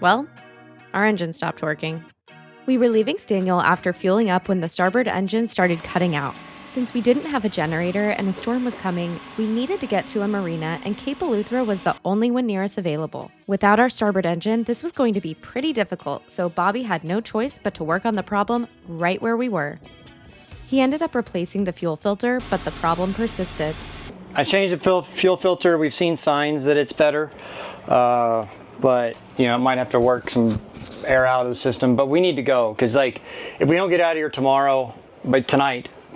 Well, our engine stopped working. We were leaving Staniel after fueling up when the starboard engine started cutting out. Since we didn't have a generator and a storm was coming, we needed to get to a marina, and Cape Eleuthera was the only one near us available. Without our starboard engine, this was going to be pretty difficult, so Bobby had no choice but to work on the problem right where we were. He ended up replacing the fuel filter, but the problem persisted. I changed the fuel filter. We've seen signs that it's better, but it might have to work some air out of the system. But we need to go because, if we don't get out of here tomorrow,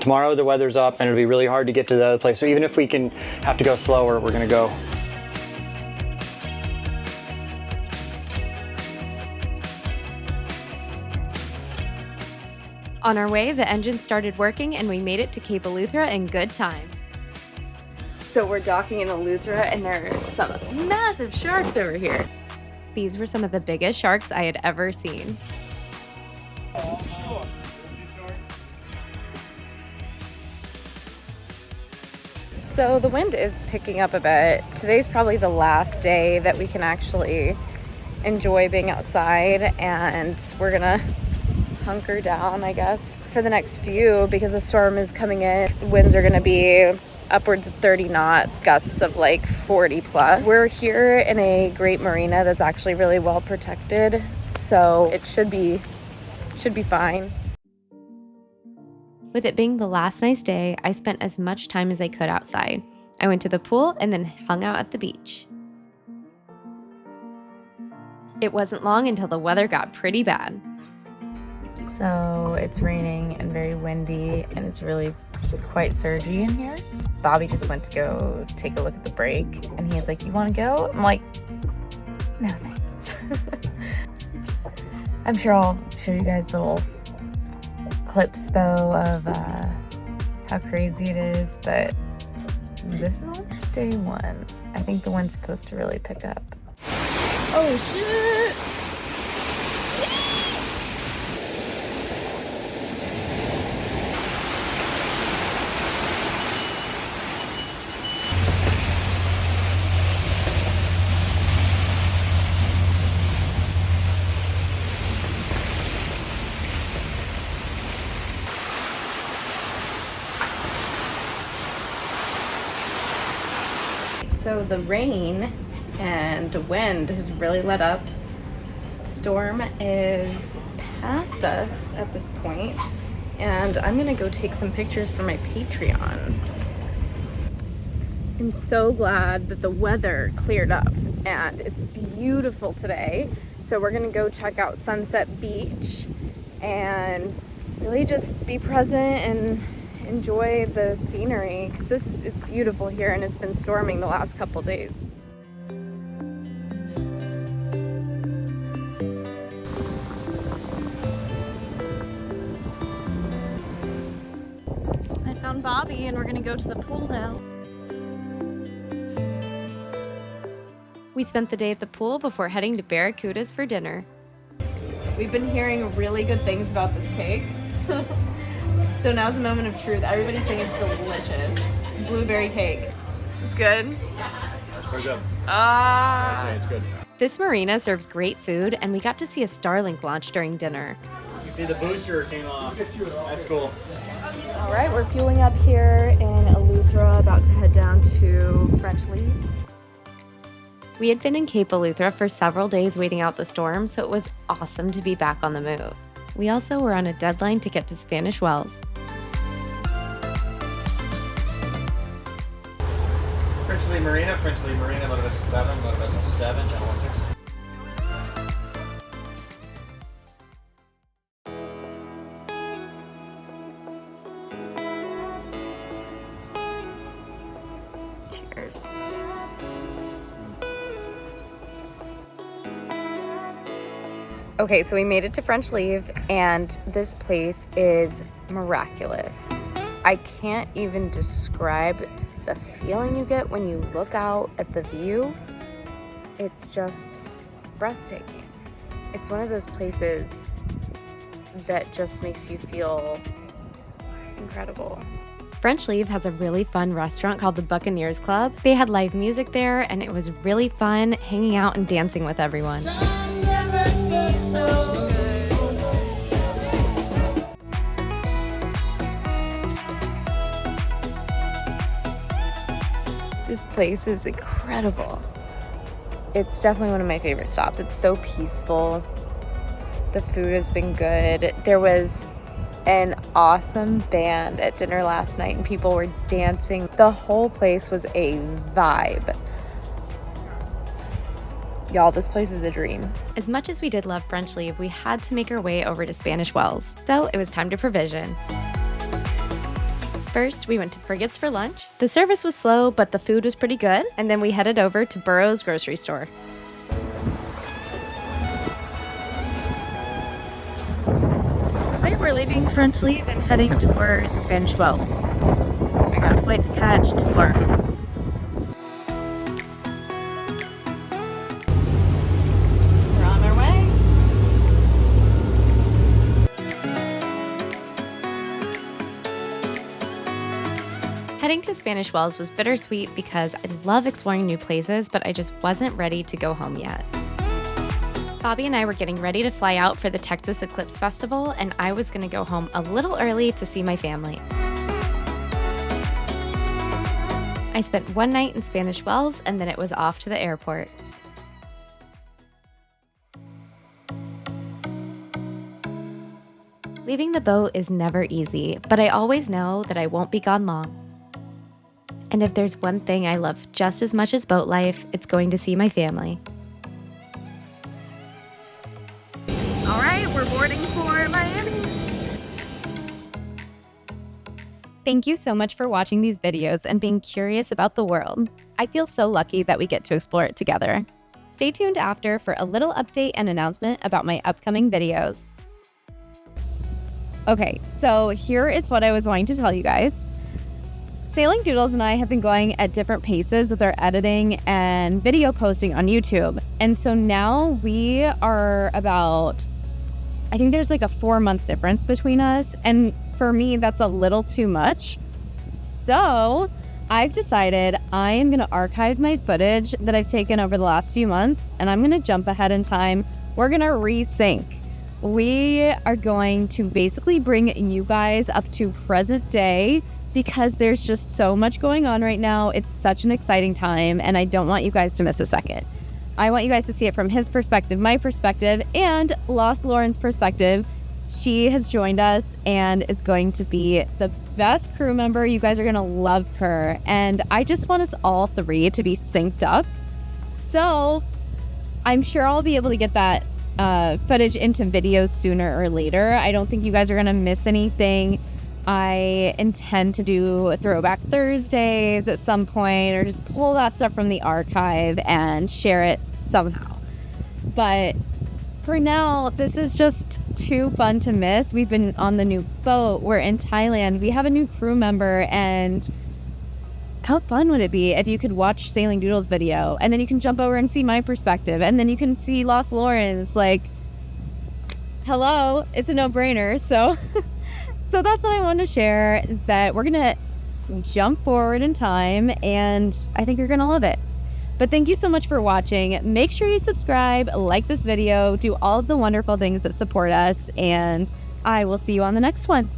tomorrow the weather's up and it'll be really hard to get to the other place. So even if we can have to go slower, we're gonna go. On our way, the engine started working and we made it to Cape Eleuthera in good time. So we're docking in Eleuthera and there are some massive sharks over here. These were some of the biggest sharks I had ever seen. So the wind is picking up a bit. Today's probably the last day that we can actually enjoy being outside, and we're gonna hunker down, I guess, for the next few because the storm is coming in. Winds are gonna be upwards of 30 knots, gusts of 40 plus. We're here in a great marina that's actually really well protected, so it should be fine. With it being the last nice day, I spent as much time as I could outside. I went to the pool and then hung out at the beach. It wasn't long until the weather got pretty bad. So it's raining and very windy, and it's really quite surgy in here. Bobby just went to go take a look at the break, and he's like, "You want to go?" I'm like, "No thanks." I'm sure I'll show you guys little clips though of how crazy it is, but this is only day one. I think the wind's supposed to really pick up. Oh shit! So the rain and the wind has really let up. The storm is past us at this point, and I'm gonna go take some pictures for my Patreon. I'm so glad that the weather cleared up and it's beautiful today. So we're gonna go check out Sunset Beach and really just be present and enjoy the scenery because it's beautiful here and it's been storming the last couple days. I found Bobby and we're gonna go to the pool now. We spent the day at the pool before heading to Barracuda's for dinner. We've been hearing really good things about this cake. So now's the moment of truth. Everybody's saying it's delicious. Blueberry cake. It's good? That's pretty good. I say it's good. This marina serves great food, and we got to see a Starlink launch during dinner. You see the booster came off. That's cool. All right, we're fueling up here in Eleuthera, about to head down to French Lead. We had been in Cape Eleuthera for several days waiting out the storm, so it was awesome to be back on the move. We also were on a deadline to get to Spanish Wells. French Marina, Little Vista 7, Little Vista 7, Channel 16. Cheers. Okay, so we made it to French Leave, and this place is miraculous. I can't even describe the feeling you get when you look out at the view. It's just breathtaking. It's one of those places that just makes you feel incredible. French Leave has a really fun restaurant called the Buccaneers Club. They had live music there, and it was really fun hanging out and dancing with everyone. This place is incredible. It's definitely one of my favorite stops. It's so peaceful. The food has been good. There was an awesome band at dinner last night and people were dancing. The whole place was a vibe. Y'all, this place is a dream. As much as we did love French Leave, we had to make our way over to Spanish Wells, so it was time to provision. First, we went to Frigates for lunch. The service was slow, but the food was pretty good, and then we headed over to Burroughs grocery store. Right, we're leaving French Leave and heading towards Spanish Wells. I got a flight to catch tomorrow. Heading to Spanish Wells was bittersweet because I love exploring new places, but I just wasn't ready to go home yet. Bobby and I were getting ready to fly out for the Texas Eclipse Festival, and I was going to go home a little early to see my family. I spent one night in Spanish Wells, and then it was off to the airport. Leaving the boat is never easy, but I always know that I won't be gone long. And if there's one thing I love just as much as boat life, it's going to see my family. All right, we're boarding for Miami. Thank you so much for watching these videos and being curious about the world. I feel so lucky that we get to explore it together. Stay tuned after for a little update and announcement about my upcoming videos. Okay, so here is what I was wanting to tell you guys. Sailing Doodles and I have been going at different paces with our editing and video posting on YouTube. And so now we are about, I think there's like a 4-month difference between us. And for me, that's a little too much. So I've decided I am going to archive my footage that I've taken over the last few months, and I'm going to jump ahead in time. We're going to resync. We are going to basically bring you guys up to present day, because there's just so much going on right now. It's such an exciting time, and I don't want you guys to miss a second. I want you guys to see it from his perspective, my perspective, and Lost Lauren's perspective. She has joined us and is going to be the best crew member. You guys are gonna love her, and I just want us all three to be synced up. So I'm sure I'll be able to get that footage into videos sooner or later. I don't think you guys are gonna miss anything. I intend to do Throwback Thursdays at some point, or just pull that stuff from the archive and share it somehow. But for now, this is just too fun to miss. We've been on the new boat. We're in Thailand. We have a new crew member, and how fun would it be if you could watch Sailing Doodles video, and then you can jump over and see my perspective, and then you can see Lost Lauren's. Like, hello, it's a no-brainer. So So that's what I wanted to share, is that we're going to jump forward in time, and I think you're going to love it. But thank you so much for watching. Make sure you subscribe, like this video, do all of the wonderful things that support us, and I will see you on the next one.